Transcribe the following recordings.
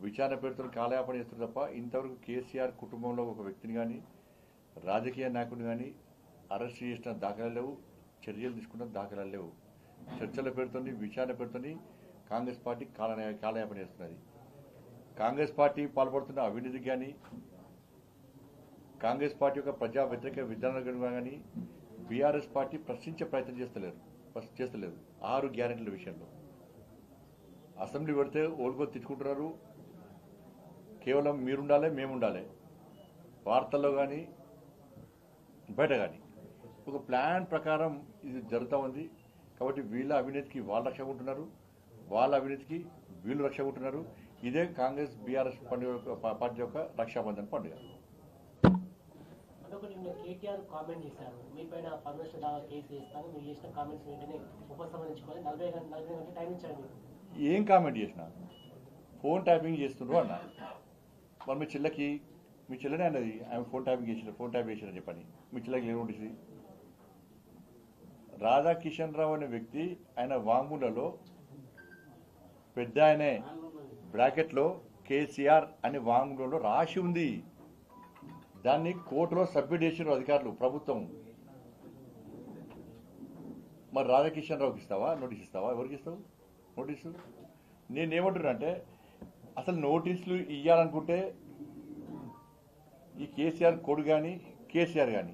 విచారణ పేరుతో కాలయాపన చేస్తారు తప్ప ఇంతవరకు కేసీఆర్ కుటుంబంలో ఒక వ్యక్తిని కానీ రాజకీయ నాయకుడిని కానీ అరెస్ట్ చేసిన దాఖలాలు లేవు, చర్యలు తీసుకున్న దాఖలాలు లేవు. చర్చల పేరుతో విచారణ పేరుతో కాంగ్రెస్ పార్టీ కాలయాపన చేస్తున్నది. కాంగ్రెస్ పార్టీ పాల్పడుతున్న అవినీతి కానీ కాంగ్రెస్ పార్టీ యొక్క ప్రజా వ్యతిరేక విధానాలు కానీ బీఆర్ఎస్ పార్టీ ప్రశ్నించే ప్రయత్నం చేస్తలేదు. 6 గ్యారెంటీల విషయంలో అసెంబ్లీ పెడితే ఓల్గో తిట్టుకుంటున్నారు. కేవలం మీరుండాలి, మేముండాలి, వార్తల్లో కానీ బయట కానీ ఒక ప్లాన్ ప్రకారం ఇది జరుగుతూ ఉంది. కాబట్టి వీళ్ళ అవినీతికి వాళ్ళు రక్ష ఉంటున్నారు, వాళ్ళ అవినీతికి వీళ్ళు రక్ష ఉంటున్నారు. ఇదే కాంగ్రెస్ బీఆర్ఎస్ పార్టీ యొక్క రక్షాబంధన్ పండుగ. కేటీఆర్ కామెంట్ చేశారు, మీపైన పర్మిషన్ దావా కేసు చేస్తాను, మీరు చేసిన కామెంట్స్ వెంటనే ఉపసంహరించుకొని 40 గంటల టైం ఇచ్చారు. ఏం కామెంట్ చేసినా ఫోన్ ట్యాపింగ్ చేస్తుండ్రు అన్న. మరి మీ చెల్లెనే అన్నది ఆమె ఫోన్ ట్యాపింగ్ చేసిరని చెప్పని. మీ చెల్లెకి ఏమి ఉంటుంది? రాధాకిషన్ రావు అనే వ్యక్తి ఆయన వాంగ్మూలలో పెద్ద ఆయనే బ్రాకెట్లో కేసీఆర్ అనే వాంగ్మూలంలో రాసి ఉంది. దాన్ని కోర్టులో సబ్మిట్ చేసిన అధికారులు, ప్రభుత్వం. మరి రాధాకిషన్ రావుకి ఇస్తావా నోటీస్ ఇస్తావా? ఎవరికి ఇస్తావు నోటీసు? నేనేమంటున్నా అంటే అసలు నోటీసులు ఇవ్వాలనుకుంటే ఈ కేసీఆర్ కొడు కానీ కేసీఆర్ కానీ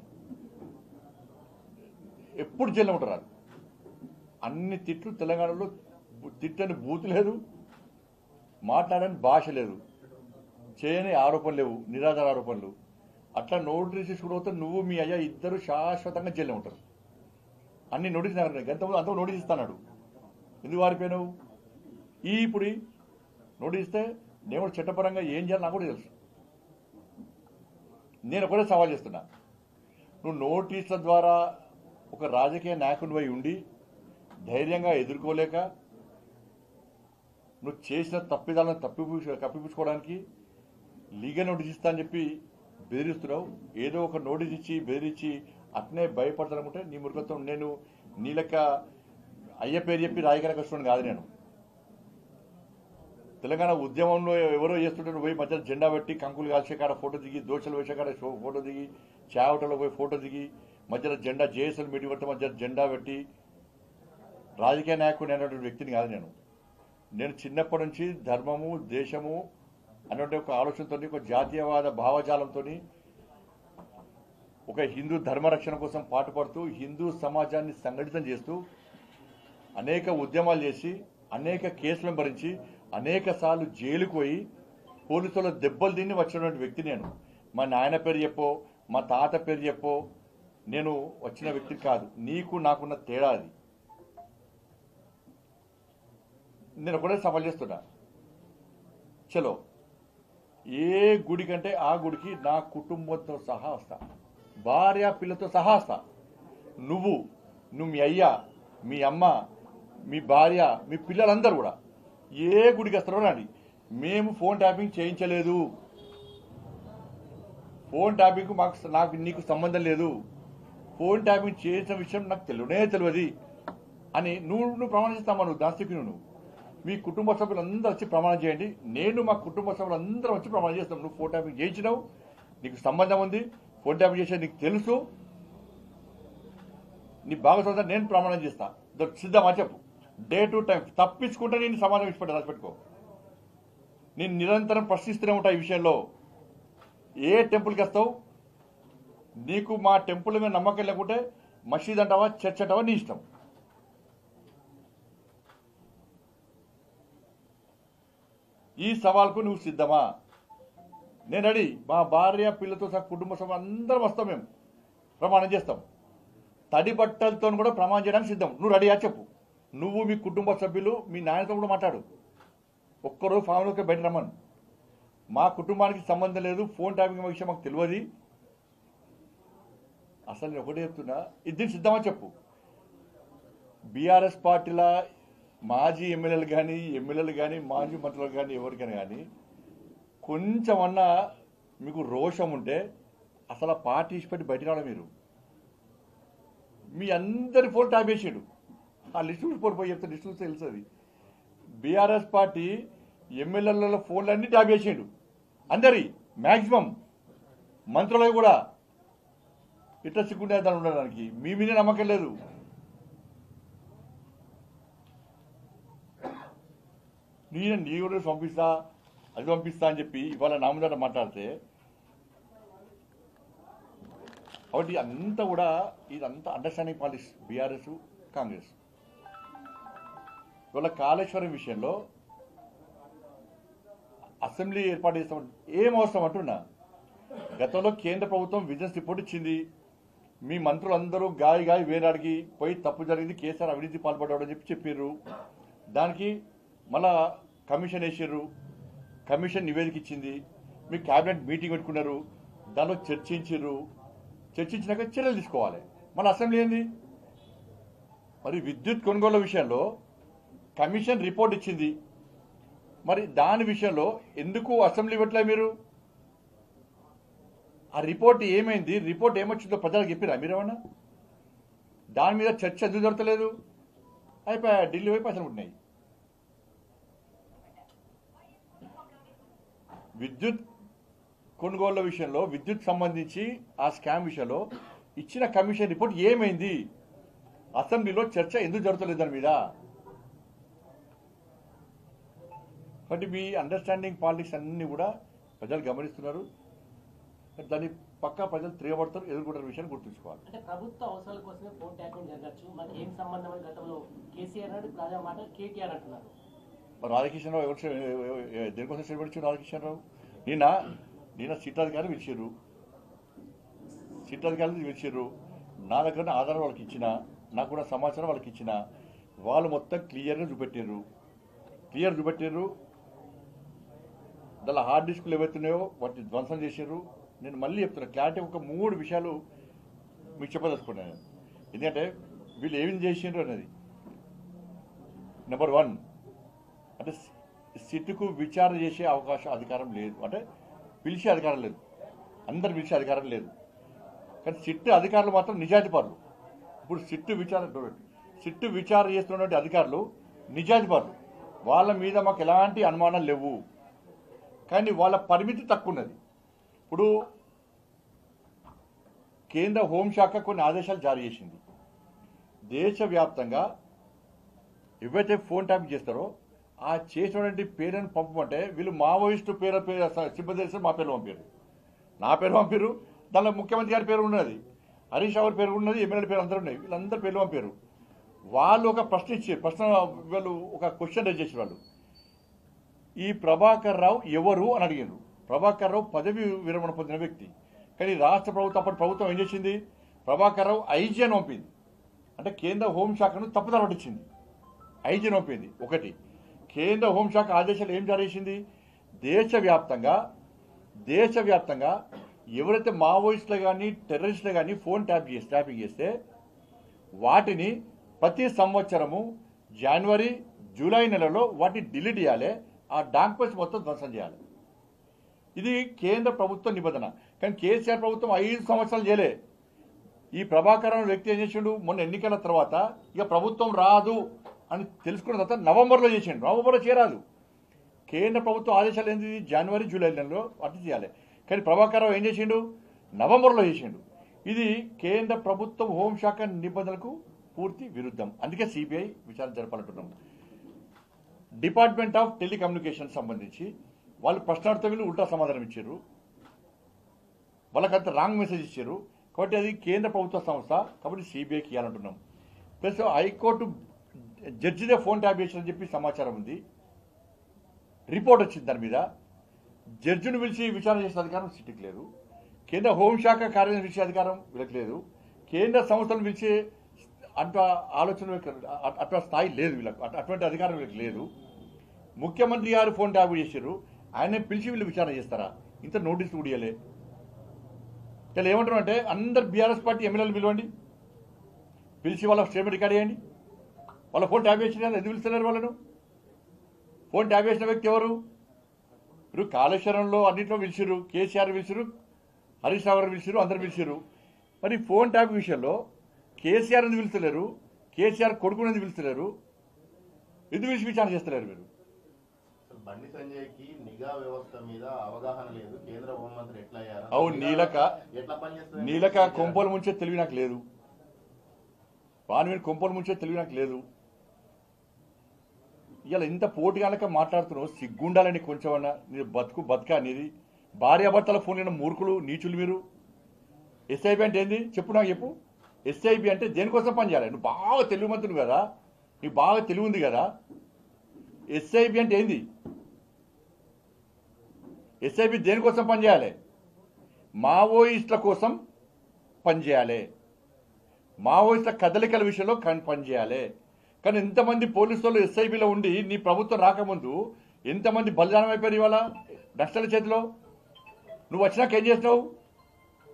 ఎప్పుడు జైల్లో ఉంటారు. అన్ని తిట్లు తెలంగాణలో తిట్టని బూతు లేదు, మాట్లాడని భాష లేదు, చేయని ఆరోపణలు లేవు, నిరాధార ఆరోపణలు. అట్లా నోటీస్ తీసుకుంటూ నువ్వు మీ అయ్యా ఇద్దరు శాశ్వతంగా జైల్లో ఉంటారు. అన్ని నోటీస్ అంత నోటీస్ ఇస్తాడు. ఎందుకు వారిపోయినావు? ఇప్పుడు నోటీస్ ఇస్తే నేను చట్టపరంగా ఏం చేయాలి నాకు కూడా తెలుసు. నేను ఒకటే సవాల్ చేస్తున్నా, నువ్వు నోటీసుల ద్వారా ఒక రాజకీయ నాయకుడివై ఉండి ధైర్యంగా ఎదుర్కోలేక నువ్వు చేసిన తప్పిదాలను కప్పిపుచ్చుకోవడానికి లీగల్ నోటీస్ ఇస్తా అని చెప్పి బెదిరిస్తున్నావు. ఏదో ఒక నోటీస్ ఇచ్చి బెదిరించి అట్నే భయపడతానుకుంటే నీ మురుగత్వం. నేను నీ లెక్క అయ్య పేరు చెప్పి రాజకీయ కష్టం కాదు. నేను తెలంగాణ ఉద్యమంలో ఎవరో చేస్తుంటే పోయి మధ్య జెండా పెట్టి కంకులు కాల్చే కాడ ఫోటో దిగి, దోషలు వేసే కాడ ఫోటో దిగి, చావటలో పోయి ఫోటో దిగి, మధ్యలో జెండా జేఎస్ఎల్ మీటింగ్ పెడితే మధ్య జెండా పెట్టి రాజకీయ నాయకుడు అనేటువంటి వ్యక్తిని కాదు. నేను చిన్నప్పటి నుంచి ధర్మము దేశము అనేటువంటి ఒక ఆలోచనతో, ఒక జాతీయవాద భావజాలంతో, ఒక హిందూ ధర్మరక్షణ కోసం పాటుపడుతూ హిందూ సమాజాన్ని సంఘటితం చేస్తూ అనేక ఉద్యమాలు చేసి అనేక కేసులను భరించి అనేక సార్లు జైలుకు పోయి పోలీసుల దెబ్బలు తిని వచ్చినటువంటి వ్యక్తి నేను. మా నాయన పేరు చెప్పో మా తాత పేరు చెప్పో నేను వచ్చిన వ్యక్తి కాదు. నీకు నాకున్న తేడా అది. నేను ఒకటే సవాల్ చేస్తున్నా, చలో ఏ గుడి కంటే ఆ గుడికి నా కుటుంబంతో సహా వస్తా, భార్య పిల్లతో సహా వస్తా. నువ్వు మీ అయ్య, మీ అమ్మ, మీ భార్య, మీ పిల్లలందరూ కూడా ఏ గుడికి వస్తారో రండి. మేము ఫోన్ ట్యాపింగ్ చేయించలేదు, ఫోన్ ట్యాపింగ్ నాకు నీకు సంబంధం లేదు, ఫోన్ ట్యాపింగ్ చేసిన విషయం నాకు తెలియదు అని నువ్వు ప్రమాణం చేస్తామా? నువ్వు దాస్తికి నువ్వు మీ కుటుంబ సభ్యులందరూ వచ్చి ప్రమాణం చేయండి. నేను మా కుటుంబ సభ్యులందరూ వచ్చి ప్రమాణం చేస్తాం. నువ్వు ఫోన్ ట్యాపింగ్ చేయించినావు, నీకు సంబంధం ఉంది, ఫోన్ ట్యాపింగ్ చేసేది నీకు తెలుసు, నీ భాగస్వామ్యం నేను ప్రమాణం చేస్తా. సిద్ధమా చెప్పు, డే టు టైం. తప్పించుకుంటే నేను సమాధానం ఇచ్చిపెట్టా, రాసిపెట్టుకో. నేను నిరంతరం ప్రశ్నిస్తూనే ఉంటా ఈ విషయంలో. ఏ టెంపుల్కి వస్తావు? నీకు మా టెంపుల్ మీద నమ్మకం లేకుంటే మసీద్ అంటావా, చర్చ్ అంటావా, నీ ఇష్టం. ఈ సవాల్కు నువ్వు సిద్ధమా? నేను రెడీ. మా భార్య పిల్లతో సహా కుటుంబ సభ్యులు అందరం వస్తాం, మేము ప్రమాణం చేస్తాం. తడి బట్టలతో కూడా ప్రమాణం చేయడానికి సిద్ధం. నువ్వు రెడీయా చెప్పు. నువ్వు మీ కుటుంబ సభ్యులు మీ నాయనతో కూడా మాట్లాడు. ఒక్కరోజు ఫామ్లోకి బయట రమ్మను. మా కుటుంబానికి సంబంధం లేదు, ఫోన్ ట్యాపింగ్ విషయం మాకు తెలియదు. అసలు నేను ఒకటే చెప్తున్నా, ఇది సిద్ధమా చెప్పు. బీఆర్ఎస్ పార్టీల మాజీ ఎమ్మెల్యేలు కానీ మాజీ మంత్రులు కానీ ఎవరికైనా కానీ కొంచెమన్నా మీకు రోషం ఉంటే అసలు ఆ పార్టీ ఇచ్చిపెట్టి బయట రావడం. మీరు మీ అందరి ఫోన్ ట్యాప్ చేసాడు. ఆ లిస్టు పోయి చెప్తే లిస్టు తెలుస్తుంది. బీఆర్ఎస్ పార్టీ ఎమ్మెల్యేల ఫోన్లన్నీ ట్యాప్ చేసిండు, అందరి మ్యాక్సిమం మంత్రులకు కూడా. ఇట్లా సిగ్గుండే దాన్ని ఉండడానికి మీ మీదే నమ్మకం లేదు. నేను నీ కూడా పంపిస్తా అది పంపిస్తా అని చెప్పి ఇవాళ నా ముందట మాట్లాడితే, కాబట్టి అంతా కూడా ఇదంతా అండర్స్టాండింగ్ పాలిటిక్స్ బీఆర్ఎస్ కాంగ్రెస్. ఇవాళ కాళేశ్వరం విషయంలో అసెంబ్లీ ఏర్పాటు చేస్తాం ఏం అవసరం అంటున్నా. గతంలో కేంద్ర ప్రభుత్వం విజిలెన్స్ రిపోర్ట్ ఇచ్చింది, మీ మంత్రులందరూ గాయి వేరాడికి పోయి తప్పు జరిగింది, కేసీఆర్ అవినీతి పాల్పడ్డాడని చెప్పారు. దానికి మళ్ళా కమిషన్ వేసారు, కమిషన్ నివేదిక ఇచ్చింది, మీ క్యాబినెట్ మీటింగ్ పెట్టుకున్నారు, దానిలో చర్చించినాక చర్యలు తీసుకోవాలి. మన అసెంబ్లీ ఏంది? మరి విద్యుత్ కొనుగోలు విషయంలో కమిషన్ రిపోర్ట్ ఇచ్చింది, మరి దాని విషయంలో ఎందుకు అసెంబ్లీ పెట్టలే మీరు? ఆ రిపోర్ట్ ఏమైంది, రిపోర్ట్ ఏమొచ్చిందో ప్రజలకు చెప్పిరా మీరేమన్నా? దాని మీద చర్చ ఎందుకు జరగలేదు? అయిపోయా, ఢిల్లీ వైపు అసలు ఉంటున్నాయి. విద్యుత్ కొనుగోళ్ల విషయంలో, విద్యుత్ సంబంధించి ఆ స్కామ్ విషయంలో ఇచ్చిన కమిషన్ రిపోర్ట్ ఏమైంది? అసెంబ్లీలో చర్చ ఎందుకు జరుగుతలేదు దాని మీద? కాబట్టి మీ అండర్స్టాండింగ్ పాలిటిక్స్ అన్ని కూడా ప్రజలు గమనిస్తున్నారు. దాన్ని పక్కా ప్రజలు తిరగబడతారు, ఎదుర్కొంటారు విషయాన్ని గుర్తుంచుకోవాలి. అంటే ప్రభుత్వ అవసరాల కోసమే ఫోన్ ట్యాపింగ్ జరగచ్చు, మరి ఏం సంబంధం అని గతంలో కేసీఆర్ నాడు తాజా మాట కేటీఆర్ అంటున్నారు. రాధాకిషన్ రావు దేనికోసం శ్రీపడిచ్చు? రాధాకిషన్ రావు నిన్న సిట్ అధికారులు పిలిచారు, నా దగ్గర ఆధారం వాళ్ళకి ఇచ్చిన, నాకు కూడా సమాచారం వాళ్ళకి ఇచ్చిన, వాళ్ళు మొత్తం క్లియర్గా చూపెట్టారు. దానిలో హార్డ్ డిస్క్లు ఏవైతున్నాయో వాటిని ధ్వంసం చేశారు. నేను మళ్ళీ చెప్తున్నా, క్లారిటీ ఒక 3 విషయాలు మీకు చెప్పదలుచుకున్నాను. ఎందుకంటే వీళ్ళు ఏమి చేసిండ్రు అనేది. నెంబర్ 1 అంటే సిట్కు విచారణ చేసే అధికారం లేదు, అంటే పిలిచే అధికారం లేదు, అందరు పిలిచే అధికారం లేదు. కానీ సిట్ అధికారులు మాత్రం నిజాయితీపరులు. ఇప్పుడు సిట్టు విచారణ చేస్తున్నటువంటి అధికారులు నిజాయితీపరులు, వాళ్ళ మీద మాకు ఎలాంటి అనుమానాలు లేవు. కానీ వాళ్ళ పరిమితి తక్కువ ఉన్నది. ఇప్పుడు కేంద్ర హోంశాఖ కొన్ని ఆదేశాలు జారీ చేసింది. దేశవ్యాప్తంగా ఎవరైతే ఫోన్ ట్యాపింగ్ చేస్తారో ఆ చేసినటువంటి పేరుని పంపమంటే వీళ్ళు మావోయిస్టు పేరు సిబ్బంది తెలిసి మా పేరు పంపారు, నా పేరు పంపారు, దానిలో ముఖ్యమంత్రి గారి పేరు ఉన్నది, హరీష్ రావు పేరు ఉన్నది, ఎమ్మెల్యే పేరు అందరూ ఉన్నాయి, వీళ్ళందరూ పేర్లు పంపారు. వాళ్ళు ఒక వీళ్ళు ఒక క్వశ్చన్ రైజ్ చేసిన వాళ్ళు, ఈ ప్రభాకర్ రావు ఎవరు అని అడిగారు. ప్రభాకర్ రావు పదవి విరమణ పొందిన వ్యక్తి. కానీ రాష్ట్ర ప్రభుత్వం, అప్పటి ప్రభుత్వం ఏం చేసింది, ప్రభాకర్ రావు ఐజీ అని పంపింది. అంటే కేంద్ర హోంశాఖను తప్పుదారి పట్టించింది, ఐజీ అని పంపింది. ఒకటి, కేంద్ర హోంశాఖ ఆదేశాలు ఏం జారీ చేసింది, దేశవ్యాప్తంగా ఎవరైతే మావోయిస్టులు కానీ టెర్రరిస్టులు కానీ ఫోన్ ట్యాపింగ్ చేస్తే వాటిని ప్రతి సంవత్సరము జనవరి జూలై నెలలో వాటిని డిలీట్ చేయాలి, ఆ డాక్యుమెంట్స్ మొత్తం ధ్వంసం చేయాలి. ఇది కేంద్ర ప్రభుత్వ నిబంధన. కానీ కేసీఆర్ ప్రభుత్వం 5 సంవత్సరాలు చేయలే. ఈ ప్రభాకర్ అనే వ్యక్తి ఏం చేసిండు, మొన్న ఎన్నికల తర్వాత ఇక ప్రభుత్వం రాదు అని తెలుసుకున్న తర్వాత నవంబర్లో చేసిండు. నవంబర్లో చేయరాదు, కేంద్ర ప్రభుత్వం ఆదేశాలు ఏంటి, జనవరి జూలై నెలలో అటు చేయాలి. కానీ ప్రభాకర్ రావు ఏం చేసిండు, నవంబర్లో చేసిండు. ఇది కేంద్ర ప్రభుత్వం హోంశాఖ నిబంధనలకు పూర్తి విరుద్ధం. అందుకే సిబిఐ విచారణ జరపాలంటున్నాం. డిపార్ట్మెంట్ ఆఫ్ టెలికమ్యూనికేషన్ సంబంధించి వాళ్ళు ప్రశ్నార్థ వీళ్ళు ఉల్టా సమాధానం ఇచ్చారు, వాళ్ళకంత రాంగ్ మెసేజ్ ఇచ్చారు. కాబట్టి అది కేంద్ర ప్రభుత్వ సంస్థ, కాబట్టి సిబిఐకి ఇవ్వాలంటున్నాం. ప్లస్ హైకోర్టు జడ్జిదే ఫోన్ ట్యాప్ చేసిందని చెప్పి సమాచారం ఉంది, రిపోర్ట్ వచ్చింది. దాని మీద జడ్జిని పిలిచి విచారణ చేసే అధికారం సిట్కి లేదు, కేంద్ర హోంశాఖ కార్యాలయం పిలిచే అధికారం వీళ్ళకి లేదు, కేంద్ర సంస్థలను పిలిచే అట్లా ఆలోచన అట్లా స్థాయి లేదు వీళ్ళకు, అటువంటి అధికారం వీళ్ళకి లేదు. ముఖ్యమంత్రి గారు ఫోన్ ట్యాప్ చేశారు, ఆయన పిలిచి వీళ్ళు విచారణ చేస్తారా? ఇంత నోటీసులు కూడా ఇవ్వలే. ఇలా ఏమంటారు అంటే అందరు బీఆర్ఎస్ పార్టీ ఎమ్మెల్యేలు పిలవండి, పిలిచి వాళ్ళ స్టేట్మెంట్ రికార్డ్ చేయండి. వాళ్ళ ఫోన్ ట్యాప్ చేసిన ఎందుకు పిలుస్తున్నారు వాళ్ళను? ఫోన్ ట్యాప్ చేసిన వ్యక్తి ఎవరు? ఇప్పుడు కాళేశ్వరంలో అన్నింటిలో పిలిచిరు, కేసీఆర్ పిలిచిరు, హరీష్ రావు గారు పిలిచిరు, అందరు పిలిచిరు. మరి ఫోన్ ట్యాప్ విషయంలో కేసీఆర్ ఎందుకు పిలుస్తలేరు, కేసీఆర్ కొడుకునేది పిలుస్తలేరు, ఎందుకు పిలిచి విచారణ చేస్తలేరు మీరు? బండి సంజయ్కి నిఘా వ్యవస్థ మీద అవగాహన లేదు, కేంద్ర హోంమంత్రి ఎట్లా అయ్యారు? అవును, ఎట్లా పనిచేస్తుంది? నీలక కొంపలు ముంచే తెలివి నాకు లేదు, వాని మీద కొంపలు ముంచే తెలివి నాకు లేదు. ఇలా ఇంత పోటీగానక మాట్లాడుతున్నావు, సిగ్గుండాలని కొంచెమన్నా. మీరు బతుక అనేది భార్యాభర్తల ఫోన్ అయిన మూర్ఖులు నీచులు మీరు. ఎస్ఐబి అంటే ఏంది చెప్పు, నాకు చెప్పు. ఎస్ఐబి అంటే దేనికోసం పనిచేయాలి? నువ్వు బాగా తెలివిమంతుడు కదా, నీకు బాగా తెలివి ఉంది కదా. ఎస్ఐబి అంటే ఏంది? ఎస్ఐబి దేనికోసం పనిచేయాలి? మావోయిస్టుల కోసం పనిచేయాలి, మావోయిస్టుల కదలికల విషయంలో పనిచేయాలి. కానీ ఎంతమంది పోలీసులు ఎస్ఐబిలో ఉండి నీ ప్రభుత్వం రాకముందు ఎంతమంది బలిదానం అయిపోయారు ఇవాళ నక్సల చేతిలో. నువ్వు వచ్చినాక ఏం చేసినావు?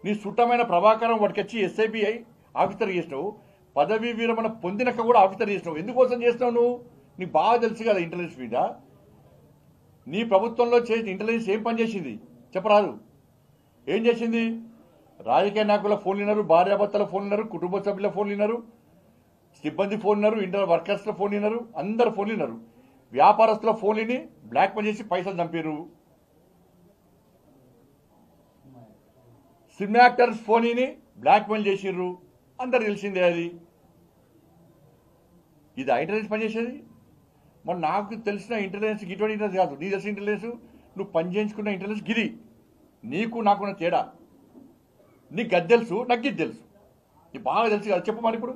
నీ సుట్టమైన ప్రభాకరం వాటికి ఎస్ఐబిఐ ఆఫీసర్ చేసినావు, పదవీ విరమణ పొందినాక కూడా ఆఫీసర్ చేసినావు. ఎందుకోసం చేసినావు నువ్వు? నీకు బాగా తెలుసు కదా ఇంటెలిజెన్స్ మీద. నీ ప్రభుత్వంలో చేసి ఇంటెలిజెన్స్ ఏం పనిచేసింది చెప్పరాదు? ఏం చేసింది? రాజకీయ నాయకుల ఫోన్లు విన్నారు, భార్యాభర్తల ఫోన్లు విన్నారు, కుటుంబ సభ్యుల ఫోన్లు విన్నారు, సిబ్బంది ఫోన్ విన్నారు, ఇంటర్ వర్కర్స్ల ఫోన్ విన్నారు, అందరు ఫోన్లు విన్నారు. వ్యాపారస్తుల ఫోన్లని బ్లాక్ మెయిల్ చేసి పైసలు చంపారు. సినిమా యాక్టర్స్ ఫోన్ని బ్లాక్ మెయిల్ చేసిర్రు, అందరు తెలిసిందే అది. ఇది ఇంటెలిజెన్స్ పనిచేసేది. మరి నాకు తెలిసిన ఇంటెలిజెన్స్ ఇటువంటి ఇంటెలిజెన్స్ కాదు, నీ తెలిసిన ఇంటెలిజెన్స్, నువ్వు పనిచేయించుకున్న ఇంటెలిజెన్స్ గిది. నీకు నాకున్న తేడా నీకు అది తెలుసు, నాకు ఇది తెలుసు. నీకు బాగా తెలుసు కదా. చెప్పు మరి ఇప్పుడు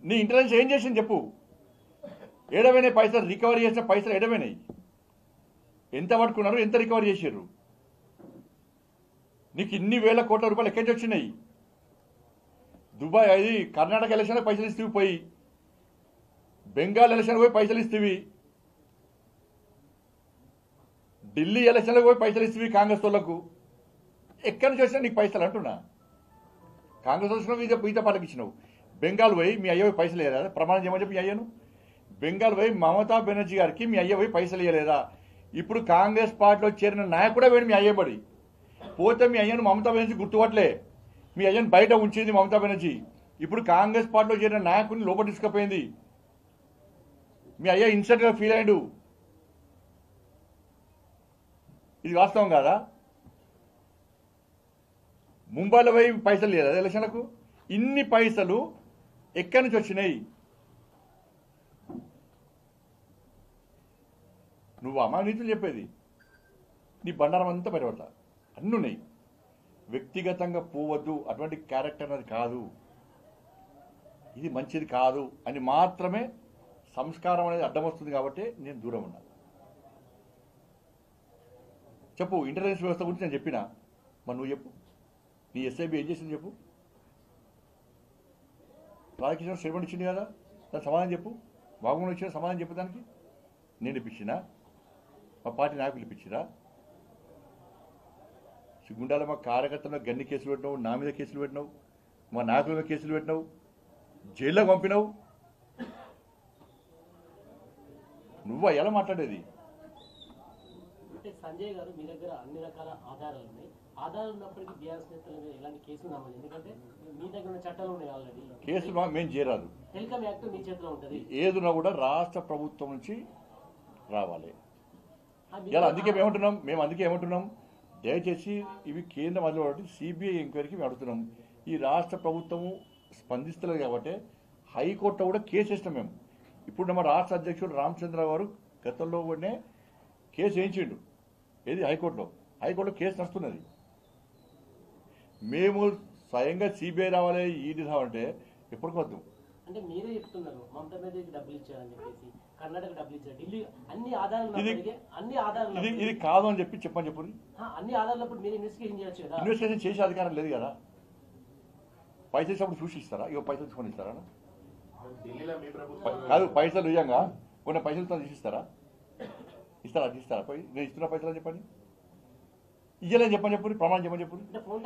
నీ ఇంటెలిజెన్స్ ఏం చేసింది చెప్పు. ఏడవైనాయి పైసలు, రికవరీ చేసిన పైసలు ఏడవైనాయి? ఎంత పట్టుకున్నారు, ఎంత రికవరీ చేసారు? నీకు ఇన్ని వేల కోట్ల రూపాయలు ఎక్కడి నుంచి వచ్చినాయి? దుబాయ్ అది కర్ణాటక ఎలక్షన్లో పైసలు ఇస్తేవి పోయి, బెంగాల్ ఎలక్షన్ పోయి పైసలు ఇస్తేవి, ఢిల్లీ ఎలక్షన్లో పోయి పైసలు ఇస్తేవి కాంగ్రెస్ వాళ్ళకు. ఎక్కడి నుంచి వచ్చినా నీకు పైసలు అంటున్నా. కాంగ్రెస్ వచ్చినావు, ఈత పాటకి ఇచ్చినావు. బెంగాల్ పోయి మీ అయ్య పోయి పైసలు వేయలేదా? ప్రమాణం చేయమని చెప్పి మీ అయ్యను. బెంగాల్ పోయి మమతా బెనర్జీ గారికి మీ అయ్య పోయి పైసలు వేయలేదా? ఇప్పుడు కాంగ్రెస్ పార్టీలో చేరిన నాయకుడే పోయి మీ అయ్యబడి పోతే మీ అయ్యను మమతా బెనర్జీ గుర్తుపట్టలే. మీ అయ్యను బయట ఉంచింది మమతా బెనర్జీ. ఇప్పుడు కాంగ్రెస్ పార్టీలో చేరిన నాయకుడిని లోపల తీసుకుపోయింది. మీ అయ్య ఇన్సల్ట్గా ఫీల్ అయ్యాడు. ఇది వాస్తవం కాదా? ముంబైలో పోయి పైసలు లేదా ఎలక్షన్లకు? ఇన్ని పైసలు ఎక్కడి నుంచి వచ్చినాయి? నువ్వు అమానీతులు చెప్పేది. నీ బండారం అంతా బయటపడతా, అన్నీ ఉన్నాయి. వ్యక్తిగతంగా పోవద్దు, అటువంటి క్యారెక్టర్ అనేది కాదు, ఇది మంచిది కాదు అని మాత్రమే సంస్కారం అనేది అడ్డం వస్తుంది. కాబట్టి నేను దూరం ఉన్నా. చెప్పు, ఇంటెలిజెన్స్ వ్యవస్థ గురించి నేను చెప్పినా, మరి నువ్వు చెప్పు. నీ ఎస్ఐబి ఏం చేసింది చెప్పు. రాధాకృష్ణ స్టేట్మెంట్ ఇచ్చింది కదా, దానికి సమాధానం చెప్పు. బాగుండి వచ్చిన సమాధానం చెప్పు. దానికి నేను ఇప్పించినా, మా పార్టీ నాయకులు ఇప్పించిరా? సిగ్గుండాల మా కార్యకర్తల గన్ని కేసులు పెట్టినావు, నా మీద కేసులు పెట్టినావు, మా నాయకుల మీద కేసులు పెట్టినావు, జైల్లో పంపినావు. నువ్వు ఎలా మాట్లాడేది? అంటే సంజయ్ గారు మీ దగ్గర అన్ని రకాల ఆధారాలు ఉన్నాయి. ఆధారాలు ఉన్నప్పటికీ బీఆర్ఎస్ నేతల మీద ఎలాంటి కేసులు నమోదు? ఎందుకంటే మీ దగ్గర ఉన్న చట్టాలు ఉన్నాయి ఆల్రెడీ. కేసులు మేము చేయరాదు. టెలికాం యాక్ట్ మీ చేతిలో ఉంటుంది. ఏదున్నా కూడా రాష్ట్ర ప్రభుత్వం నుంచి రావాలి. ఇలా అందుకే మేము అందుకే ఏమంటున్నాం, దయచేసి ఇవి కేంద్రం అదిలో కాబట్టి సిబిఐ ఎంక్వైరీకి మేము అడుగుతున్నాం. ఈ రాష్ట్ర ప్రభుత్వము స్పందిస్తలేదు కాబట్టి హైకోర్టులో కూడా కేసు వేసినాం మేము. ఇప్పుడు మా రాష్ట్ర అధ్యక్షుడు రామచంద్ర గారు గతంలో కూడా కేసు వేయించిండు. ఏది హైకోర్టులో కేసు నడుస్తున్నది. మేము స్వయంగా సిబిఐ రావాలి, ఈడీ రావాలంటే ఎప్పటికొద్దు. అంటే మీరే చెప్తున్నారు మమతా బెనర్జీకి డబ్బులు ఇచ్చారని చెప్పేసి, కర్ణాటక డబ్బులు ఇచ్చారు, ఢిల్లీ అన్ని ఆధారాలు ఇది కాదు అని చెప్పని చెప్పు. అన్ని ఆధారాలప్పుడు మీరు ఇన్వెస్టిగేషన్ చేయొచ్చు కదా. ఇన్వెస్టిగేషన్ చేసే అధికారం లేదు కదా. పైసలు ఇచ్చినప్పుడు చూసి ఇస్తారా? ఇవ్వ పైసలు తీసుకొని ఇస్తారా? కాదు, పైసలు నిజంగా కొన్ని పైసలతో తీసిస్తారా? ఇస్తారా? నేను ఇస్తున్న పైసలు చెప్పండి. ఇయ్యలేని చెప్పండి, ప్రమాణం చెప్పండి. అంటే ఫోన్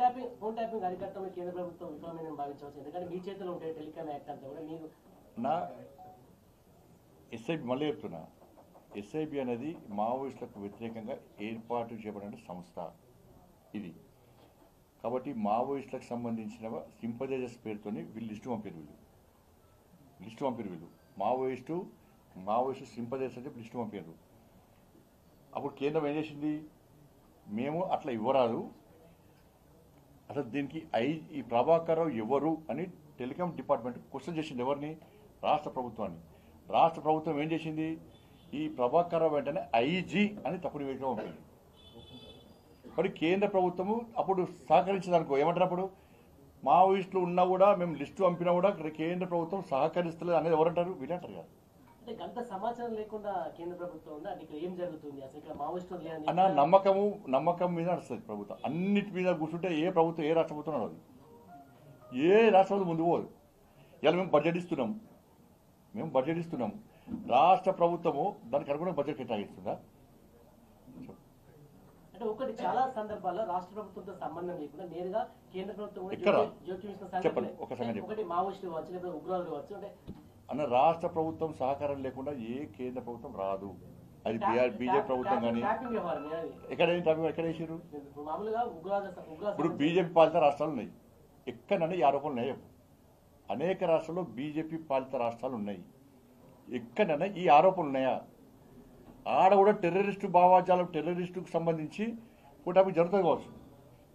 ట్యాపింగ్ అరికట్టడంలో కేంద్ర ప్రభుత్వం విఫలమైన భావించవచ్చు. ఎందుకంటే మీ చేతిలో ఉంటే టెలికాం యాక్ట్ అంతా కూడా మీరు. నా ఎస్ఐబి మళ్ళీ చెప్తున్నా, ఎస్ఐబి అనేది మావోయిస్టులకు వ్యతిరేకంగా ఏర్పాటు చేయబడిన సంస్థ ఇది. కాబట్టి మావోయిస్టులకు సంబంధించిన సింపథైజర్స్ పేరుతోని వీళ్ళు లిస్టు పంపారు. మావోయిస్టు సింపథైజర్స్ అని చెప్పి లిస్టు పంపారు. అప్పుడు కేంద్రం ఏం చేసింది, మేము అట్లా ఇవ్వరాదు, అసలు దీనికి ఈ ప్రభాకర్ రావు ఎవరు అని టెలికాం డిపార్ట్మెంట్ క్వశ్చన్ చేసింది. ఎవరిని? రాష్ట్ర ప్రభుత్వాన్ని. రాష్ట్ర ప్రభుత్వం ఏం చేసింది, ఈ ప్రభాకర్ రావు వెంటనే ఐజీ అని తప్పుడు నివేదిక పంపింది. మరి కేంద్ర ప్రభుత్వము అప్పుడు సహకరించదనుకో, ఏమంటారు అప్పుడు, మావోయిస్టులు ఉన్నా కూడా మేము లిస్టు పంపినా కూడా కేంద్ర ప్రభుత్వం సహకరిస్తలేదు అనేది ఎవరంటారు? వీళ్ళంటారు కదా. అంటే గంత సమాచారం లేకుండా కేంద్ర ప్రభుత్వం ఉందా, ఇక్కడ ఏం జరుగుతుంది అసలు, ఇక్కడ మావోయిస్టులు లేదని అన్న నమ్మకం మీద నడుస్తుంది ప్రభుత్వం. అన్నిటి మీద కూర్చుంటే ఏ ప్రభుత్వం, ఏ రాష్ట్ర ప్రభుత్వం నడవదు, ఏ రాష్ట్రంలో ముందు పోదు. ఇలా మేము బడ్జెట్ ఇస్తున్నాం, రాష్ట్ర ప్రభుత్వము దానికి అనుగుణంగా బడ్జెట్ కేటాయిస్తుందా? అంటే ఒకటి చాలా సందర్భాల్లో రాష్ట్ర ప్రభుత్వంతో సంబంధం లేకుండా నేరుగా కేంద్ర ప్రభుత్వం కూడా ఎక్కడ? జోక్యం చేసుకున్న చెప్పండి, సంఘటనలే. ఒక సంగతి ఒకటి మావోయిస్టులు కావచ్చు, లేదా ఉగ్రవాదులు కావచ్చు. అంటే అన్న రాష్ట్ర ప్రభుత్వం సహకారం లేకుండా ఏ కేంద్ర ప్రభుత్వం రాదు. అది బీజేపీ ప్రభుత్వం కానీ ట్రాపింగ్ వ్యవహారం అది. ఎక్కడ వేసారు? మామూలుగా ఉగ్రవాద ఇప్పుడు బీజేపీ పాలిత రాష్ట్రాలు ఉన్నాయి, ఎక్కడన్నా ఈ ఆరోపణలు ఉన్నాయి. అనేక రాష్ట్రాల్లో బీజేపీ పాలిత రాష్ట్రాలు ఉన్నాయి, ఎక్కడన్నా ఈ ఆరోపణలు ఉన్నాయా? ఆడ కూడా టెర్రరిస్టు భావాజాలం, టెర్రరిస్టుకు సంబంధించి కూటమి జరుగుతుంది కావచ్చు,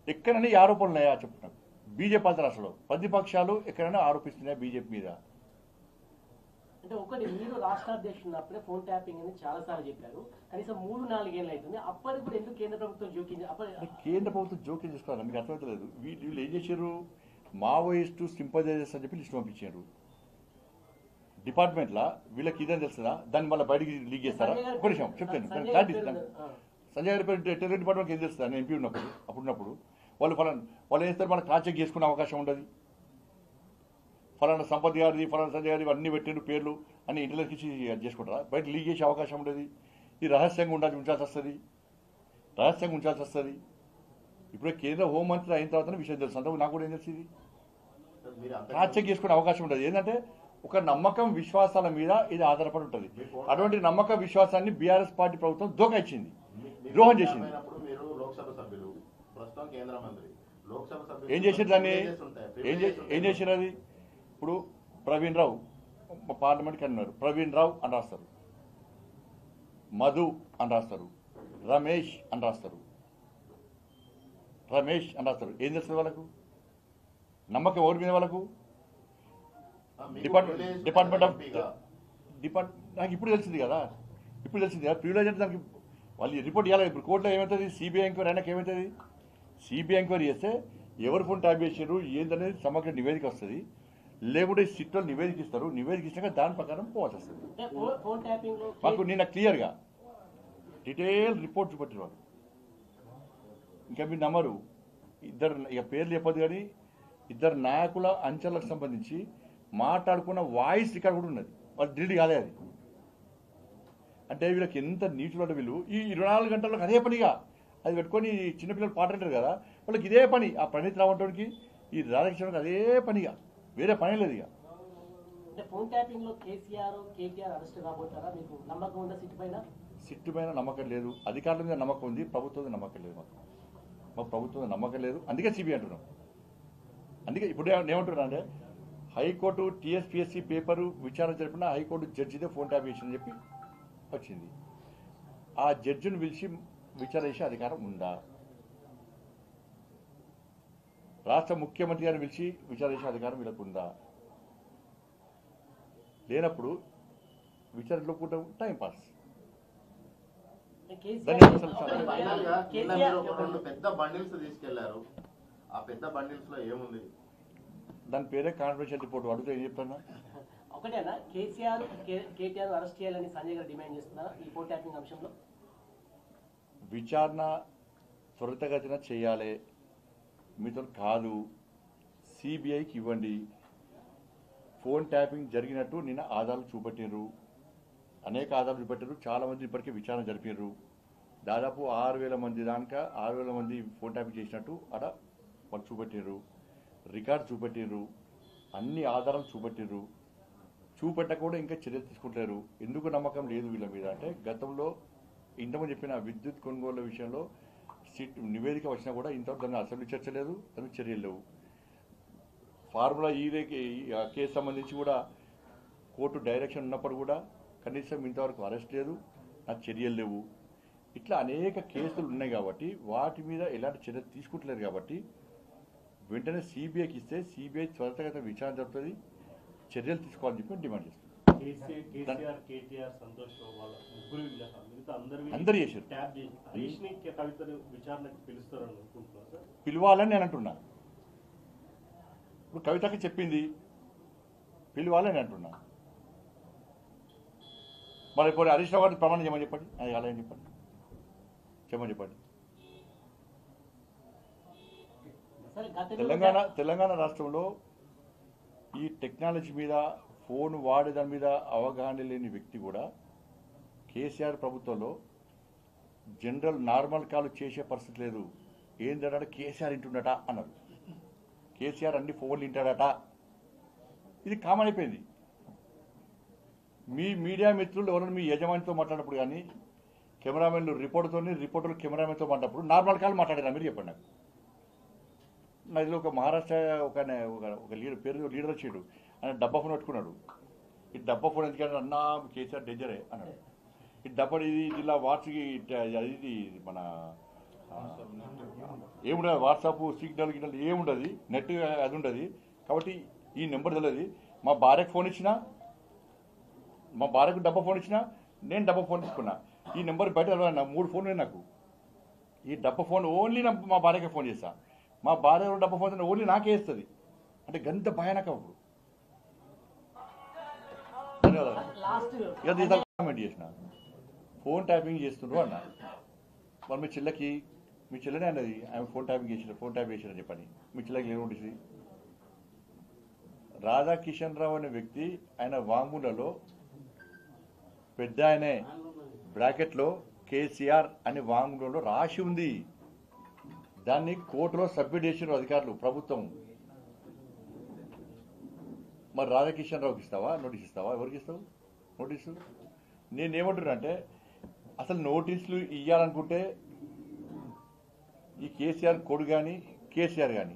ఎక్కడైనా ఈ ఆరోపణలు ఉన్నాయా చెప్తున్నాను. బీజేపీ పాలిత రాష్ట్రంలో ప్రతిపక్షాలు ఎక్కడైనా ఆరోపిస్తున్నాయా బీజేపీ మీద? అంటే ఒకటి, మీరు రాష్ట్ర అధ్యక్షుడు ఉన్నప్పుడే ఫోన్ ట్యాపింగ్ అని చాలా సార్లు చెప్పారు, కనీసం 3-4 ఏళ్ళు అవుతుంది. అప్పటికి కూడా ఎందుకు కేంద్ర ప్రభుత్వం జోక్యం కేంద్ర ప్రభుత్వం జోక్యం చేసుకోవాలి, మీకు అర్థమవుతలేదు. వీళ్ళు ఏం చేశారు, మావోయిస్టు సింపథైజర్స్ అని చెప్పి లిస్ట్ పంపించారు డిపార్ట్మెంట్లో. వీళ్ళకి ఇదని తెలుస్తుందా? దాన్ని మళ్ళీ బయటికి లీక్ చేస్తారా? ఒక నిమిషం చెప్తాను. సంజయ్ గారి పేరు టెర్రర్ డిపార్ట్మెంట్కి ఏం తెలుస్తుందా? నేను ఎంపీ ఉన్నప్పుడు వాళ్ళు ఏం చేస్తారు, మన క్రాస్ చెక్ చేసుకునే అవకాశం ఉండదు. ఫలానా సంపత్ గారిది, ఫలానా సంజయ్ గారిది అన్ని పెట్టిన పేర్లు అన్ని ఇంటెలిజెన్స్ ఇచ్చి చేసుకుంటారా? బయట లీక్ చేసే అవకాశం ఉండదు. ఇది రహస్యంగా ఉంచాల్సి వస్తుంది. ఇప్పుడు కేంద్ర హోంమంత్రి అయిన తర్వాత విషయం తెలుసు, అంటే నాకు కూడా ఏం తెలిసింది, క్రాస్ చెక్ చేసుకునే అవకాశం ఉండదు. ఏంటంటే ఒక నమ్మకం విశ్వాసాల మీద ఇది ఆధారపడి ఉంటుంది. అటువంటి నమ్మక విశ్వాసాన్ని బీఆర్ఎస్ పార్టీ ప్రభుత్వం దోకా ఇచ్చింది, ద్రోహం చేసింది. ఏం చేసారు దాన్ని? ఏం చేసారు అది? ఇప్పుడు ప్రవీణ్ రావు పార్లమెంట్కి అన్నారు, ప్రవీణ్ రావు అని రాస్తారు, మధు అని రాస్తారు, రమేష్ అని రాస్తారు. ఏం చేస్తారు వాళ్ళకు? నమ్మకం ఎవరి మీద వాళ్ళకు? డిపార్ట్మెంట్ నాకు ఇప్పుడు తెలిసింది కదా. ప్రివిలేజ్ అంటే దానికి వాళ్ళు రిపోర్ట్ ఇవ్వాలి. ఇప్పుడు కోర్టులో ఏమవుతుంది, సిబిఐ ఎంక్వైరీ అయినాక ఏమవుతుంది, సిబిఐ ఎంక్వైరీ చేస్తే ఎవరు ఫోన్ ట్యాప్ చేశారు ఏంటనేది సమగ్ర నివేదిక వస్తుంది. లేకుంటే సిట్ వాళ్ళు నివేదిక ఇస్తారు, నివేదిక ఇచ్చినాక దాని ప్రకారం పోవాల్సి వస్తుంది. మాకు నిన్న క్లియర్గా డీటెయిల్ రిపోర్ట్ చూపెట్టిన వాళ్ళు. ఇంకా మీరు నమ్మరు, ఇక పేర్లు చెప్పదు కానీ ఇద్దరు నాయకుల అంచెలకు సంబంధించి మాట్లాడుకున్న వాయిస్ రికార్డ్ కూడా ఉన్నది. వాళ్ళు డిలీట్ కాలే అది. అంటే వీళ్ళకి ఎంత నీచులు వీళ్ళు ఈ 24 గంటలకు అదే పనిగా అది పెట్టుకొని చిన్నపిల్లలు పాట అంటారు కదా, వాళ్ళకి ఇదే పని. ఆ ప్రణీత్ రావంటోడికి ఈ రాధాకృష్ణకి అదే పనిగా, వేరే పని లేదు. ఇక ఫోన్ ట్యాపింగ్ లో కేసీఆర్ అరెస్ట్ కాబోతారా? మీకు నమ్మకం ఉందా? సిట్టు పైన నమ్మకం లేదు, అధికారుల మీద నమ్మకం ఉంది, ప్రభుత్వం మీద నమ్మకం లేదు. మాకు ప్రభుత్వం మీద నమ్మకం లేదు, అందుకే సిబిఐ అంటున్నాం. అందుకే ఇప్పుడు ఏమంటున్నా అంటే హైకోర్టు టీఎస్పీఎస్సీ పేపరు విచారణ జరిపిన హైకోర్టు జడ్జిదే ఫోన్ ట్యాప్ చేసిందని చెప్పి వచ్చింది. ఆ జడ్జిని పిలిచి విచారణ చేసే అధికారం ఉందా? రాష్ట్ర ముఖ్యమంత్రి గారిని పిలిచి విచారణ చేసే అధికారం వీళ్ళకు ఉందా? లేనప్పుడు విచారణలో కూడా టైం పాస్. పెద్ద బండిల్స్ తీసుకెళ్లారు, ఆ పెద్ద బండిల్స్ లో ఏముంది? దాని పేరే కాన్ఫిడెన్షియల్ రిపోర్ట్. అడిగితే ఏం చెప్తాను? ఒకటేనా కేటీఆర్ అరెస్ట్ చేయాలని సంజయ్ గారు డిమాండ్ చేస్తున్నారా ఈ ఫోన్ ట్యాపింగ్ అంశంలో? విచారణ త్వరితగతిన చేయాలి, మీతో కాదు, సిబిఐకి ఇవ్వండి. ఫోన్ ట్యాపింగ్ జరిగినట్టు నిన్న ఆధారాలు చూపెట్టినారు, అనేక ఆధారాలు చూపెట్టారు. చాలా మంది ఇప్పటికే విచారణ జరిపారు. దాదాపు 6,000 మంది దాకా 6,000 మంది ఫోన్ ట్యాపింగ్ చేసినట్టు అక్కడ వాళ్ళు చూపెట్టారు, రికార్డు చూపెట్టారు, అన్ని ఆధారాలు చూపెట్టారు. చూపెట్టక కూడా ఇంకా చర్యలు తీసుకుంటారు. ఎందుకు నమ్మకం లేదు వీళ్ళ మీద అంటే, గతంలో ఇంతమంది చెప్పిన విద్యుత్ కొనుగోళ్ల విషయంలో నివేదిక వచ్చినా కూడా ఇంతవరకు దాన్ని అసెంబ్లీ చర్చ లేదు, దానికి చర్యలు లేవు. ఫార్ములా ఈ కేసు సంబంధించి కూడా కోర్టు డైరెక్షన్ ఉన్నప్పుడు కూడా కనీసం ఇంతవరకు అరెస్ట్ లేదు, నాకు చర్యలు లేవు. ఇట్లా అనేక కేసులు ఉన్నాయి కాబట్టి వాటి మీద ఎలాంటి చర్య తీసుకుంటలేరు కాబట్టి వెంటనే సిబిఐకి ఇస్తే సిబిఐ త్వరితగత విచారణ జరుగుతుంది, చర్యలు తీసుకోవాలని చెప్పి డిమాండ్ చేస్తుంది. కేసీఆర్, కేటీఆర్, సంతోష్ రావు వాళ్ళ ముగ్గురు మినహా మిగతా అందరు చేశారు. ట్యాప్ చేసి హరీష్ని కవితను విచారణకు పిలుస్తారని అనుకుంటున్నారు సార్. పిలవాలని నేను అంటున్నా. ఇప్పుడు కవితకి చెప్పింది పిలవాలని అంటున్నా. మరి ఇప్పుడు హరీష్ రావు గారిని ప్రమాణం చేయమని చెప్పండి, అది అలాగని చెప్పండి, చెప్పండి. సరే, గతంలో తెలంగాణ రాష్ట్రంలో ఈ టెక్నాలజీ మీద ఫోన్ వాడే దాని మీద అవగాహన లేని వ్యక్తి కూడా కేసీఆర్ ప్రభుత్వంలో జనరల్ నార్మల్ కాల్ చేసే పరిస్థితి లేదు. ఏంటంటే కేసీఆర్ వింటున్నట అన్నారు. కేసీఆర్ అన్ని ఫోన్లు వింటాడట. ఇది కామన్ అయిపోయింది. మీ మీడియా మిత్రులు ఎవరైనా మీ యజమానితో మాట్లాడినప్పుడు కానీ కెమెరామెన్లు రిపోర్టర్లు కెమెరామెన్తో మాట్లాడినప్పుడు నార్మల్ కాల్ మాట్లాడారా మీరు చెప్పండి నాకు. నదిలో ఒక మహారాష్ట్ర ఒక లీడర్ వచ్చాడు, ఆయన డబ్బా ఫోన్ పెట్టుకున్నాడు. ఈ డబ్బా ఫోన్ ఎందుకంటే అన్నా కేసీఆర్ డేంజరే అన్నాడు. ఈ డబ్బా ఇది జిల్లా వాట్స్కి ఇది మన ఏముండదు, వాట్సాప్ సిగ్నల్ ఏముండదు, నెట్ అది ఉండదు. కాబట్టి ఈ నెంబర్ తెలియదు. మా భార్యకు ఫోన్ ఇచ్చినా, మా భార్యకు డబ్బా ఫోన్ ఇచ్చినా, నేను డబ్బా ఫోన్ తీసుకున్నా. ఈ నెంబర్ బయట 3 ఫోన్లు నాకు. ఈ డబ్బా ఫోన్ ఓన్లీ మా భార్యకే ఫోన్ చేస్తా. మా భార్య డబ్బా ఫోన్ ఓన్లీ నాకే ఇస్తుంది. అంటే గంత భయానకం. అప్పుడు ఇక కామెంట్ చేసిన ఫోన్ ట్యాపింగ్ చేస్తుండ్రు అన్న. మరి మీ చెల్లెనే అన్నది ఆమె ఫోన్ ట్యాప్ చేసిన చెప్పని. మీ చెల్లెకి ఏముంటుంది? రాధాకిషన్ రావు అనే వ్యక్తి ఆయన వాంగ్మూలలో పెద్ద ఆయనే బ్రాకెట్లో కేసీఆర్ అనే వాంగ్మూలలో రాసి ఉంది. దాన్ని కోర్టులో సబ్మిట్ చేసిన అధికారులు, ప్రభుత్వం. మరి రాధాకిషన్ రావుకి ఇస్తావా నోటీస్ ఇస్తావా? ఎవరికి ఇస్తావు నోటీసు? నేనేమంటున్నా అంటే అసలు నోటీసులు ఇవ్వాలనుకుంటే ఈ కేసీఆర్ కొడుకు కానీ కేసీఆర్ కానీ